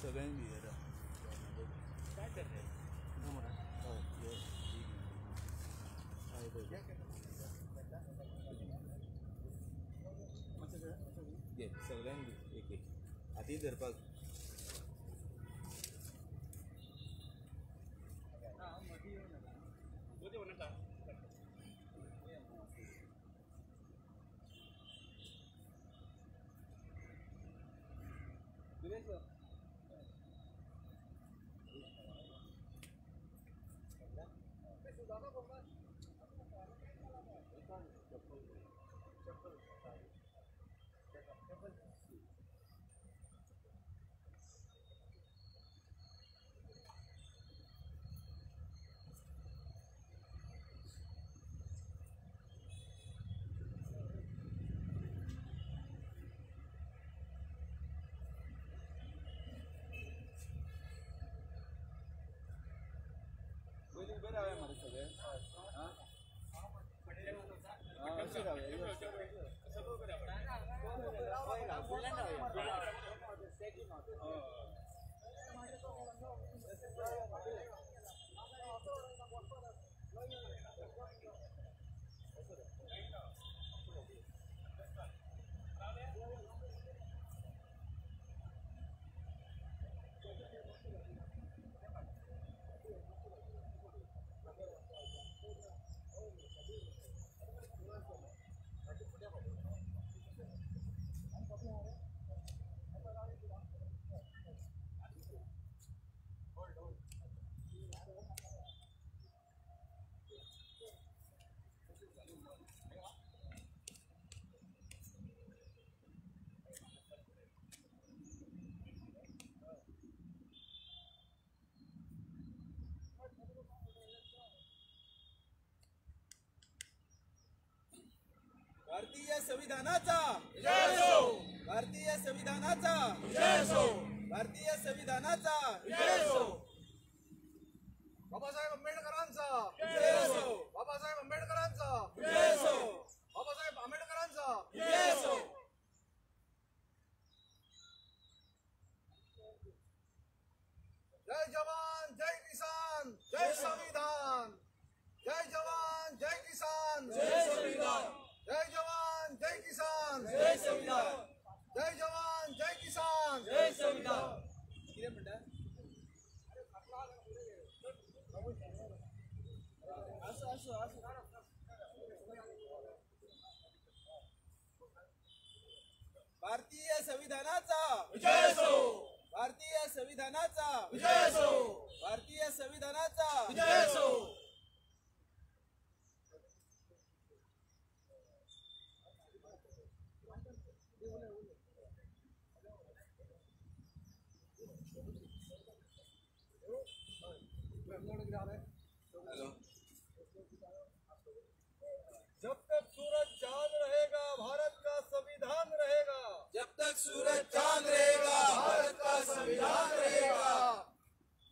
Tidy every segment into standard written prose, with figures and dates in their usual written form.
सगळ्यांनी सगळ्यांनी एक एक हाती धरपाक भारतीय संविधानाचा जय हो. भारतीय संविधानाचा जय हो. भारतीय संविधानाचा जय हो. बाबासाहेब आंबेडकरांचा जय हो. बाबासाहेब आंबेडकरांचा जय हो. बाबासाहेब आंबेडकरांचा जय हो. जय जवान जय किसान जय संविधान. जय जवान जय किसान जय संविधान. जय जवान जय किसान जय संविधान. जय जवान जय किसान जय संविधान. किती म्हणता असं असं असं भारतीय संविधानाचा विजय असो. भारतीय संविधानाचा विजय असो. भारतीय संविधानाचा विजय असो. जब तक सूरज चांद रहेगा भारत का संविधान रहेगा. जब तक सूरज चांद रहेगा भारत का संविधान रहेगा.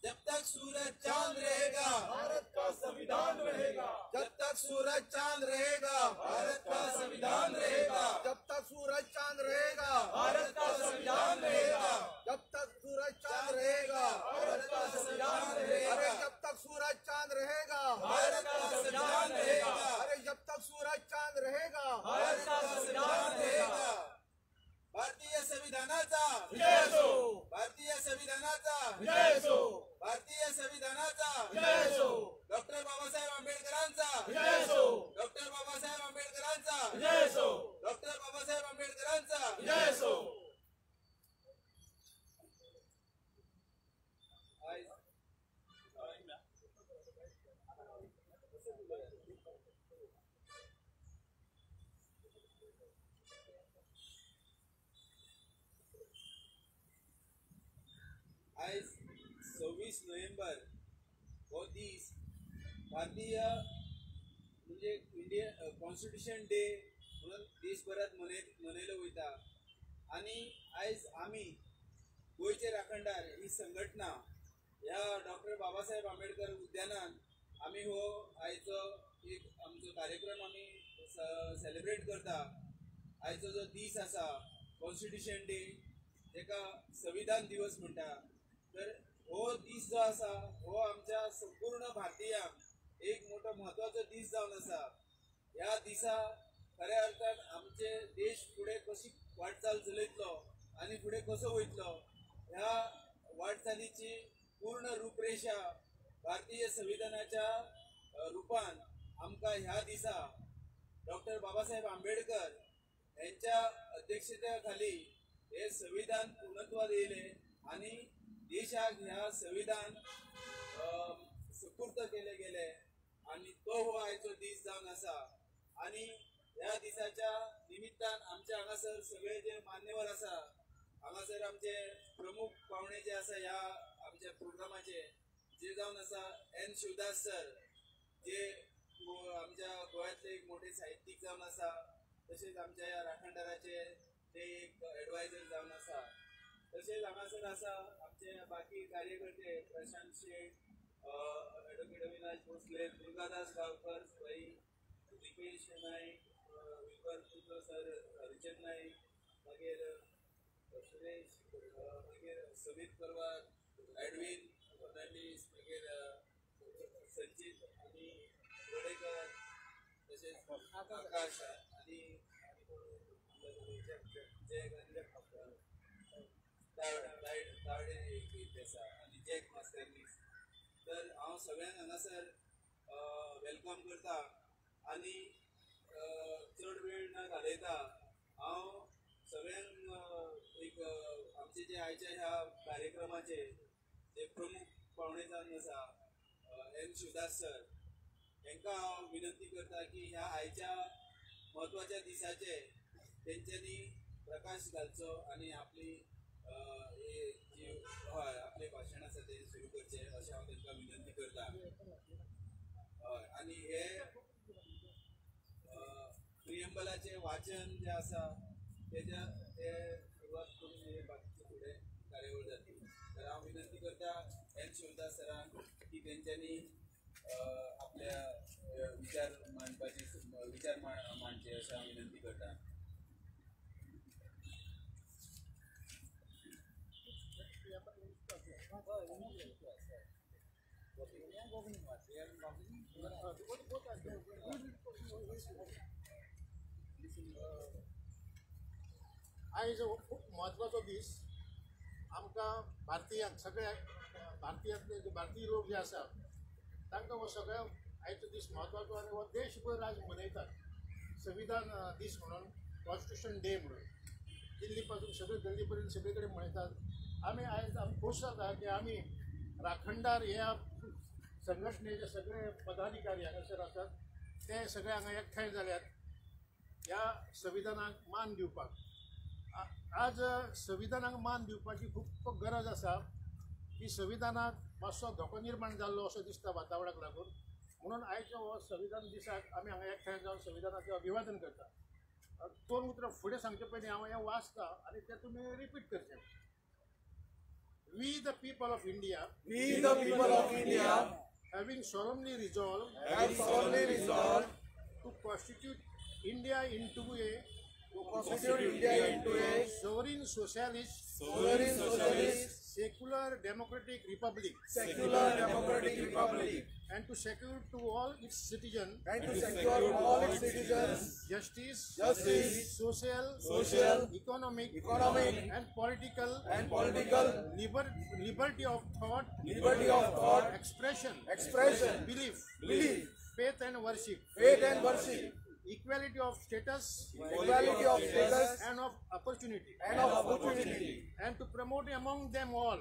जब तक सूरज चांद रहेगा भारत का संविधान रहेगा. जब तक सूरज चांद रहेगा भारत का संविधान रहेगा. जब तक सूरज चांद रहेगा भारत का संविधान रहेगा. जब तक सूरज चांद रहेगा भारत का संविधान रहेगा. अरे जब तक सूरज चांद रहेगा भारत का संविधान रहेगा. अरे जब तक सूरज चांद रहेगा भारत का संविधान रहेगा. भारतीय संविधानाचा विजय असो. भारतीय संविधानाचा विजय असो. भारतीय संविधानाचा विजय असो. डॉक्टर बाबासाहेब आंबेडकरांचा विजय असो. डॉक्टर बाबासाहेब आंबेडकरांचा विजय असो. डॉक्टर बाबासाहेब आंबेडकरांचा विजय असो. आज 26 नोव्हेंबर हो दीस भारतीय म्हणजे इंडियन कॉन्स्टिट्यूशन डे म्हणून देशभरात मनयलो वयता. आणि आज आम्ही गोयचे राखणदार ही संघटना ह्या डॉक्टर बाबासाहेब आंबेडकर उद्यानान आम्ही हो आयचो एक आमचो कार्यक्रम आम्ही सेलिब्रेट करता. आयचो जो दीस आसा कॉन्स्टिट्यूशन डे जेका संविधान दिवस म्हणटा, तर हो दीस जो आसा हो आमच्या संपूर्ण भारतीयांक एक मोठो महत्वाचो दीस जावन आसा. ह्या दिसा खऱ्या अर्थान आमचे देश फुडें कशी वाटचाल चलयतलो आनी फुडें कसो वयतलो ह्या वाटचालीची पूर्ण रूपरेषा भारतीय संविधानाच्या रूपान आमकां ह्या दिसा डॉक्टर बाबासाहेब आंबेडकर यांच्या अध्यक्षते खाली हे संविधान पूर्णत्वात येयले आणि देशाक ह्या संविधान सुपूर्द केले गेले आणि तो हो आयचो दीस जावन आसा. आणि ह्या दिसाच्या निमित्तान आमच्या हांगासर सगळे जे मान्यवर आसा, हांगासर आमचे प्रमुख पावणे जे आसा ह्या आमच्या प्रोग्रामाचे जे जावन आसा एन शिवदास सर, जे आमच्या गोंयांतले एक मोठे साहित्यीक जावन आसा. तसेच आमच्या ह्या राखणदाराचे ते एक एडवायझर जावन आसा. तसेच हांगासर आसा आमचे बाकी कार्यकर्ते प्रशांत शेठ, ॲडव्होकेट अविनाश भोसले, दुर्गादास गांवकर, दीपेश नाईक, विपर सर, हरिचंद नाईक, मागीर सुरेश, मागीर समीत परवार, एडवीन फर्नांडीस, मागीर संचित आणि वडेकर, तसेच आकाश आणि आणि जॅक मास्टरनीस. तर हांव सगळ्यांक हांगासर वेलकम करता आणि चड वेळ न घालयता हांव सगळ्यांक एक आमचे जे आयच्या ह्या कार्यक्रमाचे जे प्रमुख पावणे जावन आसा एन शिवदास सर, हांकां हांव विनंती करता की ह्या आयच्या म्हत्वाच्या दिसाचे तेंच्यांनी प्रकाश घालचो आणि आपली जी हय आपले भाशण आसा ते सुरू करचे अशें हांव तांकां विनंती करता. हय आणि हे प्रियंबलाचे वाचन जे आसा ते सुरवात करून हे बाकीचे फुडें कार्यावळ जातली. तर हांव विनंती करता एन शिवदास सरांक की तेंच्यांनी आपल्या विचार मांडचे अशें हांव विनंती करता. आयज खूब म्हत्वाचो दीस आमकां भारतीयांक सगळ्या भारतीयांतले भारतीय लोक जे आसा तांकां हो सगळ्या आयचो दीस म्हत्वाचो आनी हो देशभर आज मनयतात संविधान दीस म्हणून, कॉन्स्टिट्यूशन डे म्हणून. दिल्ली पासून सगळे दिल्ली पर्यंत सगळे कडेन मनयतात. आमी आयज खोस जाता की आमी राखणदार ह्या संघटनेचे सगळे पदाधिकारी हांगासर आसात ते सगळे हांगा एकठांय जाल्यात ह्या संविधानाक मान दिवपाक. आज संविधानाक मान दिवपाची खूब गरज आसा की संविधानाक मातसो धोको निर्माण जाल्लो असो दिसता वातावरणाक लागून. म्हणून आयच्या हो संविधान दिसाक आमी हांगा एकठांय जावन संविधानाचें अभिवादन करता. दोन उतरां फुडें सांगचे पयलीं हांव हें वाचता आनी तें तुमी रिपीट करचें. We the people of India, having solemnly resolved to constitute India into a sovereign socialist, secular democratic republic, and to secure to all its citizens justice, social, economic, and political liberty of thought, expression, belief, faith and worship, equality of status, and of opportunity, and to promote among them all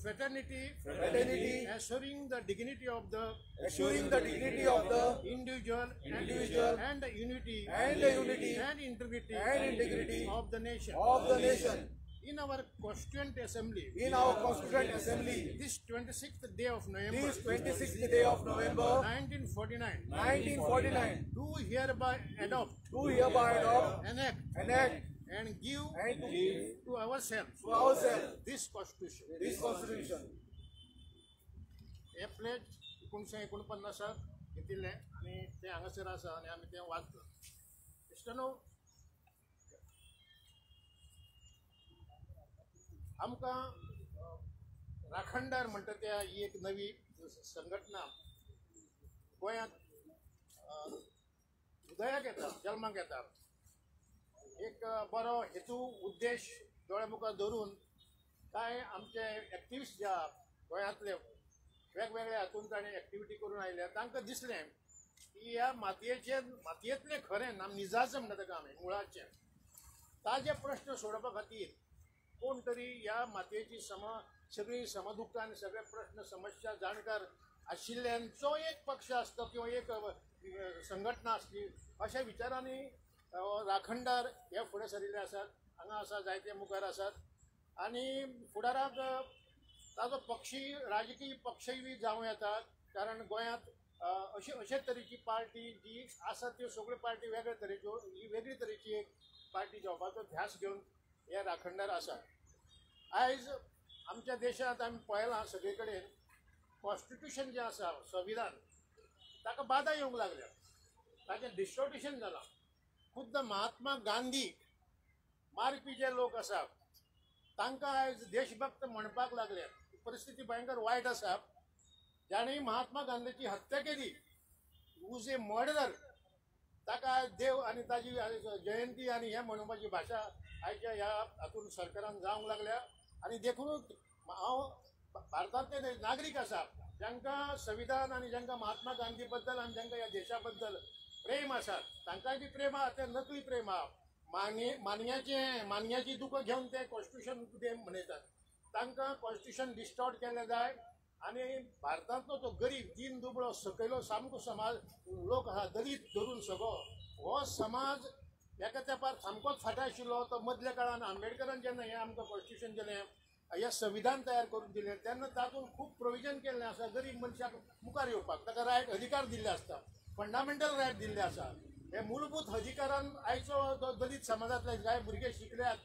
fraternity, assuring the dignity of the individual and the unity and integrity of the nation. In our Constituent Assembly, this 26th day of November, 1949, do hereby adopt, enact, and give to ourselves this Constitution. हे pledge 1949 घेतिल्लें आनी तें हांगासर आसा आनी आमी तें वाचलां. इश्टानो, आमकां राखणदार म्हणटा त्या ही एक नवी संघटना गोंयांत उदयाक येता, जल्माक येता. एक बरो हेतू उद्देश दोळे मुखार धरून कांय आमचे एक्टिविस्ट जे आहा गोंयांतले वेगवेगळ्या हातूंत ताणें एक्टिविटी करून आयल्या. तांकां दिसलें की ह्या मातयेंतलें खरें आमी निजाचें म्हणटा ताका आमी मुळाचें ताजे प्रश्न सोडोवपा खातीर कोण तरी ह्या मातयेची सगळी समदुख्खां आनी सगळे प्रश्न समस्या जाणकार आशिल्ल्यांचो एक पक्ष आसता किंवा एक संघटना आसली अशा विचारांनी राखणदार हे फुडें सरिल्ले आसात. हांगा आसा जायते मुखार आसात आनी फुडाराक ताजो पक्षी राजकीय पक्षय बी जावं येतात. कारण गोंयांत अशे तरेची पार्टी जी आसा त्यो सगळ्यो पार्टी वेगळे तरेच्यो ही वेगळी तरेची एक पार्टी जावपाचो ध्यास घेवन हे राखणदार आसात. आयज आमच्या देशांत आमी पळयलां सगळे कडेन कॉन्स्टिट्यूशन जें आसा संविधान ताका बाधा येवंक लागल्या, ताचें डिस्टोर्टेशन जालां. खुद्द महात्मा गांधी मारपी जे लोक आसात तांकां आयज देशभक्त म्हणपाक लागल्यात. परिस्थिती भयंकर वायट आसा. जाणें महात्मा गांधीची हत्या केली, वूज ए मर्डर, ताका आयज देव आनी ताजी जयंती आनी हें म्हणोवपाची भाशा आयच्या ह्या हातूंत सरकारान जावंक लागल्या. आनी देखूनच हांव भारतांतले नागरीक आसा जांकां संविधान आनी जांकां महात्मा गांधी बद्दल आनी जांकां ह्या देशा बद्दल प्रेम आसा तांकांय बी प्रेम आहा, तें नकळी प्रेम आहा. मानयाची दुकां घेवन ते कॉन्स्टिट्यूशन डे मनयतात. तांकां कॉन्स्टिट्यूशन डिस्टॉर्ट केलें जाय आनी भारतांतलो तो गरीब दीन दुबळो सकयलो सामको समाज लोक आहा दलीत धरून सगळो हो समाज एका तेंपार सामकोच फाटीं आशिल्लो. तो मदल्या काळान आंबेडकरान जेन्ना हें आमकां कॉन्स्टिट्यूशन दिलें, हें संविधान तयार करून दिलें तेन्ना तातूंत खूब प्रोविजन केल्लें आसा गरीब मनशाक मुखार येवपाक. ताका रायट अधिकार दिल्ले आसता, फंडामेंटल रायट दिल्ले आसा. हे मूलभूत अधिकारान आयचो दलीत समाजांतले कांय भुरगे शिकल्यात,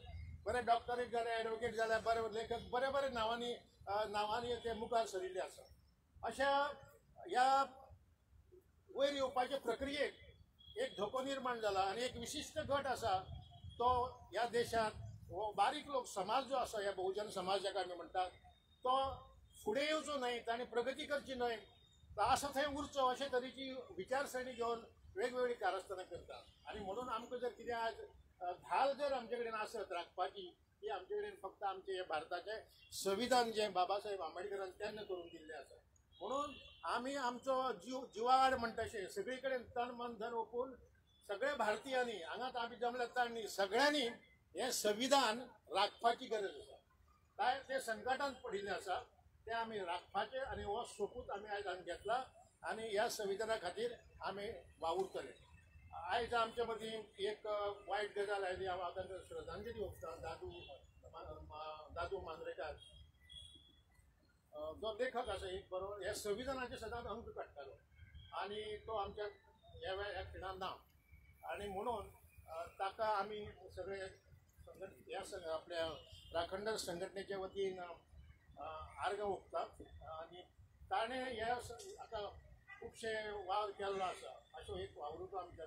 बरे डॉक्टरेट जाले, एडवोकेट जाले, बरे लेखक बरे बरे नांवांनी ते मुखार सरिल्ले आसा. अशा ह्या वयर येवपाचे प्रक्रियेक एक धोको निर्माण जाला आनी एक विशिश्ट गट आसा तो ह्या देशांत हो बारीक लोक समाज जो आसा ह्या बहुजन समाज जाका आमी म्हणटात तो फुडें येवचो न्हय, ताणें प्रगती करची न्हय, आसा थंय उरचो अशे तरेची विचारसरणी घेवन वेगवेगळी कारस्थानां करता. आनी म्हणून आमकां जर कितें आज ढाल जर आमचे कडेन आसत राखपाची ती आमचे कडेन फक्त आमचे हे भारताचें संविधान जें बाबासाहेब आंबेडकरान तेन्ना करून दिल्लें आसा. म्हणून आमी आमचो जिवाड म्हणटा अशें सगळे कडेन तन मन धन ओपून सगळे भारतीयांनी हांगाच आमी जमल्या तांणी सगळ्यांनी हें संविधान राखपाची गरज आसा. काय तें संकटांत पडिल्लें आसा तें आमी राखपाचें आनी हो सोपूत आमी आयज हांगा घेतला आनी ह्या संविधाना खातीर आमी वावुरतले. आयज आमचे मदीं एक वायट गजाल आयली, हांव तांकां श्रद्धांजली ओंपता. दादू मांद्रेकार जो लेखक आसा एक बरो ह्या संविधानाचे सदांच अंक काडटालो आनी तो आमच्या ह्या खिणान ना. आनी म्हणून ताका आमी सगळे ह्या आपल्या राखणदार संघटनेच्या वतीन आर्गां ओंपतात. आनी ताणें हे आतां खुबशे वावर केल्लो आसा अशो एक वावरूचो आमच्या